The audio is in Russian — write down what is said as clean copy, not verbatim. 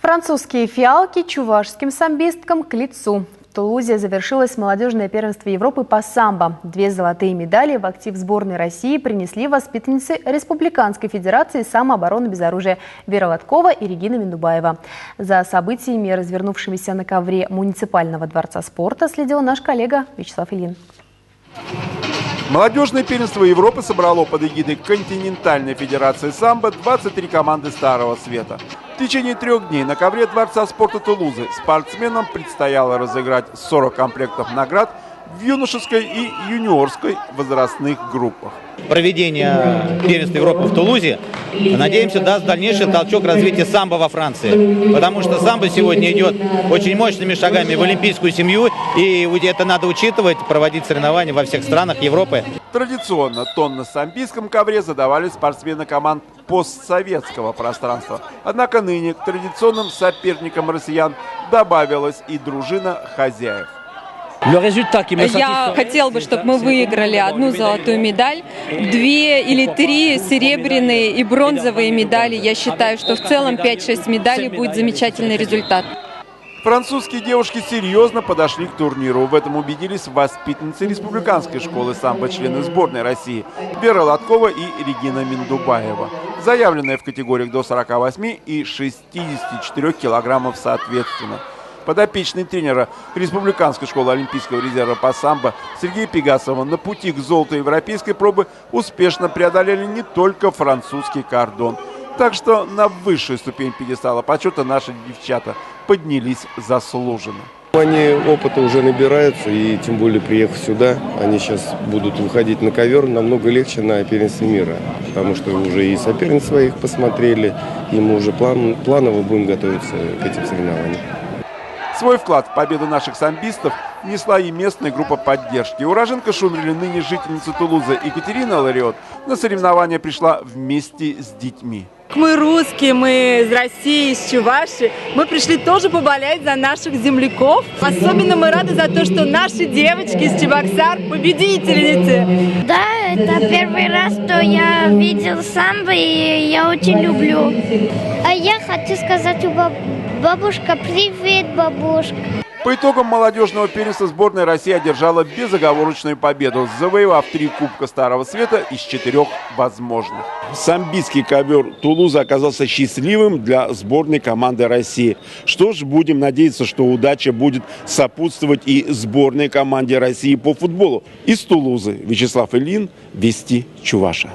Французские фиалки чувашским самбисткам к лицу. В Тулузе завершилось молодежное первенство Европы по самбо. 2 золотые медали в актив сборной России принесли воспитанницы Республиканской федерации самообороны без оружия Вера Лоткова и Регина Миндубаева. За событиями, развернувшимися на ковре муниципального дворца спорта, следил наш коллега Вячеслав Ильин. Молодежное первенство Европы собрало под эгидой континентальной федерации самбо 23 команды Старого Света. В течение 3 дней на ковре дворца спорта Тулузы спортсменам предстояло разыграть 40 комплектов наград в юношеской и юниорской возрастных группах. Проведение первенства Европы в Тулузе, надеемся, даст дальнейший толчок развития самбо во Франции. Потому что самбо сегодня идет очень мощными шагами в олимпийскую семью. И это надо учитывать, проводить соревнования во всех странах Европы. Традиционно тон на самбийском ковре задавали спортсмены команд постсоветского пространства. Однако ныне к традиционным соперникам россиян добавилась и дружина хозяев. Я хотел бы, чтобы мы выиграли 1 золотую медаль, 2 или 3 серебряные и бронзовые медали. Я считаю, что в целом 5-6 медалей будет замечательный результат. Французские девушки серьезно подошли к турниру. В этом убедились воспитанницы республиканской школы самбо, члены сборной России Вера Лоткова и Регина Миндубаева, заявленные в категориях до 48 и 64 килограммов соответственно. Подопечный тренера Республиканской школы Олимпийского резерва по самбо Сергея Пегасова на пути к золоту европейской пробы успешно преодолели не только французский кордон. Так что на высшую ступень пьедестала почета наши девчата поднялись заслуженно. Они опыта уже набираются, и тем более приехав сюда, они сейчас будут выходить на ковер намного легче на первенстве мира. Потому что уже и соперниц своих посмотрели, и мы уже планово будем готовиться к этим соревнованиям. Свой вклад в победу наших самбистов внесла и местная группа поддержки. Уроженка Шумрили, ныне жительница Тулузы Екатерина Лариот, на соревнования пришла вместе с детьми. Мы русские, мы из России, из Чувашии. Мы пришли тоже поболеть за наших земляков. Особенно мы рады за то, что наши девочки из Чебоксар победительницы. Да, это первый раз, что я видел самбо, и я очень люблю. А я хочу сказать, бабушка, привет, бабушка. По итогам молодежного первенства сборная России одержала безоговорочную победу, завоевав 3 Кубка Старого Света из 4 возможных. Самбийский ковер Тулузы оказался счастливым для сборной команды России. Что ж, будем надеяться, что удача будет сопутствовать и сборной команде России по футболу. Из Тулузы Вячеслав Ильин, Вести Чуваша.